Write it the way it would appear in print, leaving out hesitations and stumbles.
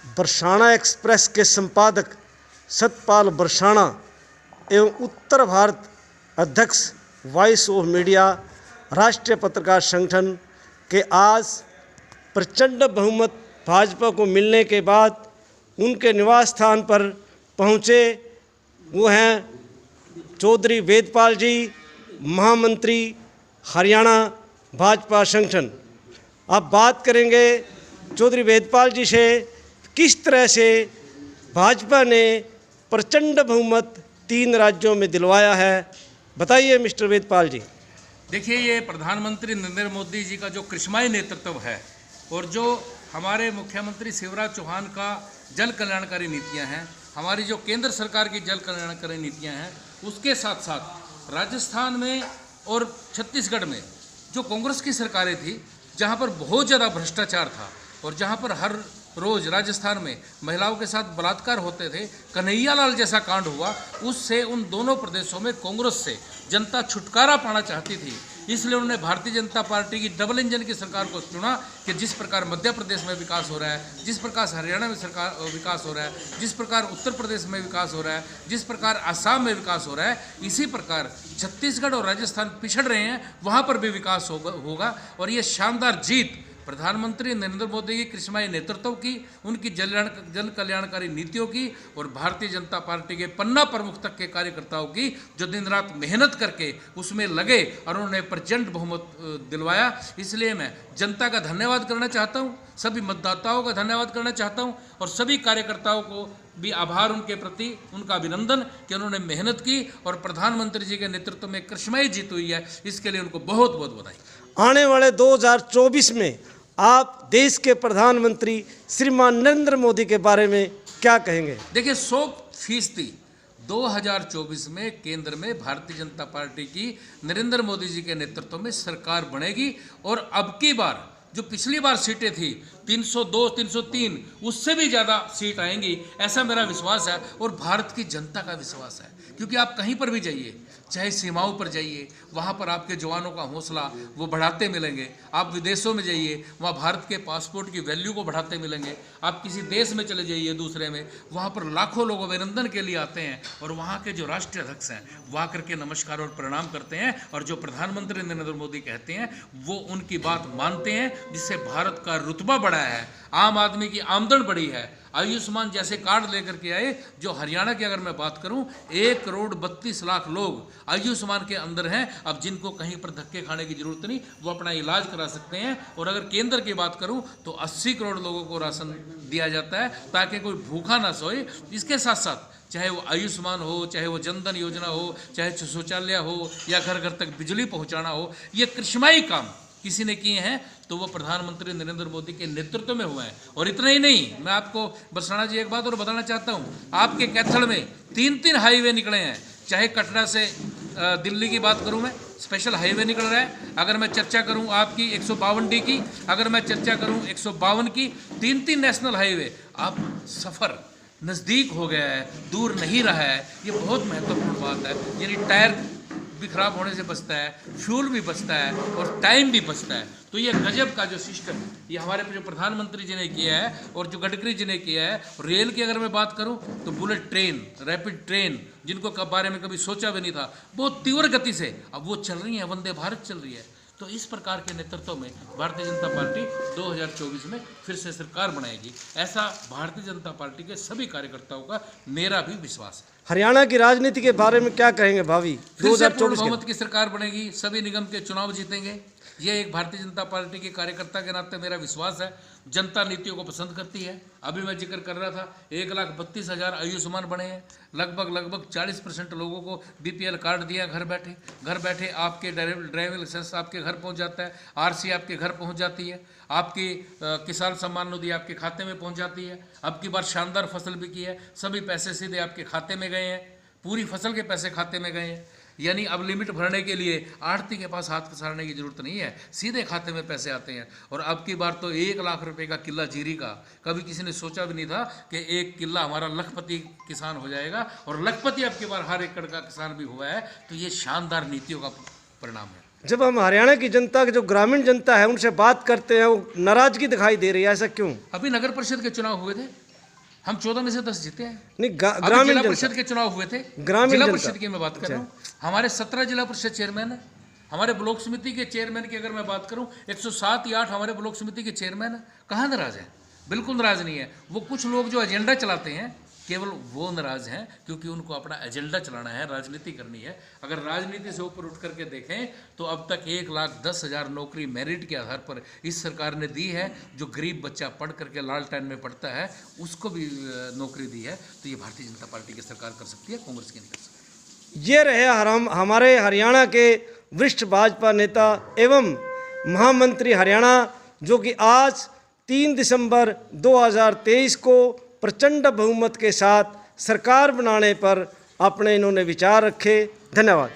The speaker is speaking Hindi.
बरसाना एक्सप्रेस के संपादक सतपाल बरसाना एवं उत्तर भारत अध्यक्ष वॉइस ऑफ मीडिया राष्ट्रीय पत्रकार संगठन के आज प्रचंड बहुमत भाजपा को मिलने के बाद उनके निवास स्थान पर पहुँचे। वो हैं चौधरी वेदपाल जी, महामंत्री हरियाणा भाजपा संगठन। अब बात करेंगे चौधरी वेदपाल जी से, किस तरह से भाजपा ने प्रचंड बहुमत 3 राज्यों में दिलवाया है। बताइए मिस्टर वेदपाल जी। देखिए, ये प्रधानमंत्री नरेंद्र मोदी जी का जो करिश्माई नेतृत्व है और जो हमारे मुख्यमंत्री शिवराज चौहान का जन कल्याणकारी नीतियां हैं, हमारी जो केंद्र सरकार की जन कल्याणकारी नीतियां हैं, उसके साथ साथ राजस्थान में और छत्तीसगढ़ में जो कांग्रेस की सरकारें थी, जहां पर बहुत ज़्यादा भ्रष्टाचार था और जहां पर हर रोज़ राजस्थान में महिलाओं के साथ बलात्कार होते थे, कन्हैयालाल जैसा कांड हुआ, उससे उन दोनों प्रदेशों में कांग्रेस से जनता छुटकारा पाना चाहती थी। इसलिए उन्होंने भारतीय जनता पार्टी की डबल इंजन की सरकार को चुना कि जिस प्रकार मध्य प्रदेश में विकास हो रहा है, जिस प्रकार हरियाणा में विकास हो रहा है, जिस प्रकार उत्तर प्रदेश में विकास हो रहा है, जिस प्रकार आसाम में विकास हो रहा है, इसी प्रकार छत्तीसगढ़ और राजस्थान पिछड़ रहे हैं, वहाँ पर भी विकास होगा। और ये शानदार जीत प्रधानमंत्री नरेंद्र मोदी की करिश्माई नेतृत्व की, उनकी जन कल्याणकारी नीतियों की और भारतीय जनता पार्टी के पन्ना प्रमुख तक के कार्यकर्ताओं की, जो दिन रात मेहनत करके उसमें लगे और उन्होंने प्रचंड बहुमत दिलवाया। इसलिए मैं जनता का धन्यवाद करना चाहता हूँ, सभी मतदाताओं का धन्यवाद करना चाहता हूँ और सभी कार्यकर्ताओं को भी आभार उनके प्रति, उनका अभिनंदन कि उन्होंने मेहनत की और प्रधानमंत्री जी के नेतृत्व में करिश्माई जीत हुई है। इसके लिए उनको बहुत बहुत बधाई। आने वाले 2024 में आप देश के प्रधानमंत्री श्रीमान नरेंद्र मोदी के बारे में क्या कहेंगे। देखिए, 100% 2024 में केंद्र में भारतीय जनता पार्टी की नरेंद्र मोदी जी के नेतृत्व में सरकार बनेगी और अब की बार जो पिछली बार सीटें थी 302, 303, उससे भी ज़्यादा सीट आएंगी, ऐसा मेरा विश्वास है और भारत की जनता का विश्वास है। क्योंकि आप कहीं पर भी जाइए, चाहे सीमाओं पर जाइए, वहाँ पर आपके जवानों का हौसला वो बढ़ाते मिलेंगे। आप विदेशों में जाइए, वहाँ भारत के पासपोर्ट की वैल्यू को बढ़ाते मिलेंगे। आप किसी देश में चले जाइए दूसरे में, वहाँ पर लाखों लोग अभिनंदन के लिए आते हैं और वहाँ के जो राष्ट्रीय अध्यक्ष हैं वो आकर के नमस्कार और प्रणाम करते हैं और जो प्रधानमंत्री नरेंद्र मोदी कहते हैं वो उनकी बात मानते हैं, जिससे भारत का रुतबा बढ़ा है, आम आदमी की आमदन बढ़ी है। आयुष्मान जैसे कार्ड लेकर के आए, जो हरियाणा की अगर मैं बात करूं 1,32,00,000 लोग आयुष्मान के अंदर हैं। अब जिनको कहीं पर धक्के खाने की जरूरत नहीं, वो अपना इलाज करा सकते हैं। और अगर केंद्र की बात करूं तो 80 करोड़ लोगों को राशन दिया जाता है ताकि कोई भूखा ना सोए। इसके साथ साथ चाहे वो आयुष्मान हो, चाहे वो जनधन योजना हो, चाहे शौचालय हो या घर घर तक बिजली पहुँचाना हो, ये करिश्माई काम किसी ने किए हैं तो वो प्रधानमंत्री नरेंद्र मोदी के नेतृत्व में हुआ है। और इतना ही नहीं, मैं आपको बरसाना जी एक बात और बताना चाहता हूँ, आपके कैथल में 3 हाईवे निकले हैं। चाहे कटरा से दिल्ली की बात करूँ, मैं स्पेशल हाईवे निकल रहा है। अगर मैं चर्चा करूँ आपकी 152D की, अगर मैं चर्चा करूँ 152 की, 3 नेशनल हाईवे, आप सफ़र नज़दीक हो गया है, दूर नहीं रहा है। ये बहुत महत्वपूर्ण बात है। यानी टायर भी खराब होने से बचता है, फ्यूल भी बचता है और टाइम भी बचता है। तो ये गजब का जो सिस्टम ये हमारे जो प्रधानमंत्री जी ने किया है और जो गडकरी जी ने किया है। रेल की अगर मैं बात करूं तो बुलेट ट्रेन, रैपिड ट्रेन, जिनको बारे में कभी सोचा भी नहीं था, बहुत तीव्र गति से अब वो चल रही है, वंदे भारत चल रही है। तो इस प्रकार के नेतृत्व में भारतीय जनता पार्टी 2024 में फिर से सरकार बनाएगी, ऐसा भारतीय जनता पार्टी के सभी कार्यकर्ताओं का मेरा भी विश्वास है। हरियाणा की राजनीति के बारे में क्या कहेंगे भावी? 2024 बहुमत की सरकार बनेगी, सभी निगम के चुनाव जीतेंगे। ये एक भारतीय जनता पार्टी के कार्यकर्ता के नाते मेरा विश्वास है। जनता नीतियों को पसंद करती है। अभी मैं जिक्र कर रहा था 1,32,000 आयुष्मान बने हैं, लगभग 40% लोगों को BPL कार्ड दिया घर बैठे आपके ड्राइविंग लाइसेंस आपके घर पहुंच जाता है, RC आपके घर पहुंच जाती है, आपकी किसान सम्मान निधि आपके खाते में पहुंच जाती है। अब की बार शानदार फसल भी की है, सभी पैसे सीधे आपके खाते में गए हैं, पूरी फसल के पैसे खाते में गए हैं। यानी अब लिमिट भरने के लिए आढ़ती के पास हाथ पसारने की जरूरत नहीं है, सीधे खाते में पैसे आते हैं। और अब की बार तो 1 लाख रुपए का किला जीरी का, कभी किसी ने सोचा भी नहीं था कि 1 किला हमारा लखपति किसान हो जाएगा। और लखपति अब की बार हर एकड़ का किसान भी हुआ है। तो ये शानदार नीतियों का परिणाम है। जब हम हरियाणा की जनता की जो ग्रामीण जनता है उनसे बात करते हैं वो नाराजगी दिखाई दे रही है, ऐसा क्यों? अभी नगर परिषद के चुनाव हुए थे, हम 14 में से 10 जीते हैं। नहीं, अभी ग्रामीण जिला जनता, परिषद के चुनाव हुए थे, ग्रामीण जिला जनता। परिषद की मैं बात कर रहा हूँ। हमारे 17 जिला परिषद चेयरमैन है। हमारे ब्लॉक समिति के चेयरमैन की अगर मैं बात करूं 107 या 8 हमारे ब्लॉक समिति के चेयरमैन है। कहाँ नाराज है? बिल्कुल नाराज नहीं है। वो कुछ लोग जो एजेंडा चलाते हैं केवल वो नाराज हैं क्योंकि उनको अपना एजेंडा चलाना है, राजनीति करनी है। अगर राजनीति से ऊपर उठ करके देखें तो अब तक 1,10,000 नौकरी मेरिट के आधार पर इस सरकार ने दी है। जो गरीब बच्चा पढ़ करके लालटेन में पढ़ता है उसको भी नौकरी दी है। तो ये भारतीय जनता पार्टी की सरकार कर सकती है, कांग्रेस की नहीं कर सकती। ये रहे हमारे हरियाणा के वरिष्ठ भाजपा नेता एवं महामंत्री हरियाणा, जो कि आज 3 दिसंबर 2023 को प्रचंड बहुमत के साथ सरकार बनाने पर अपने इन्होंने विचार रखे। धन्यवाद।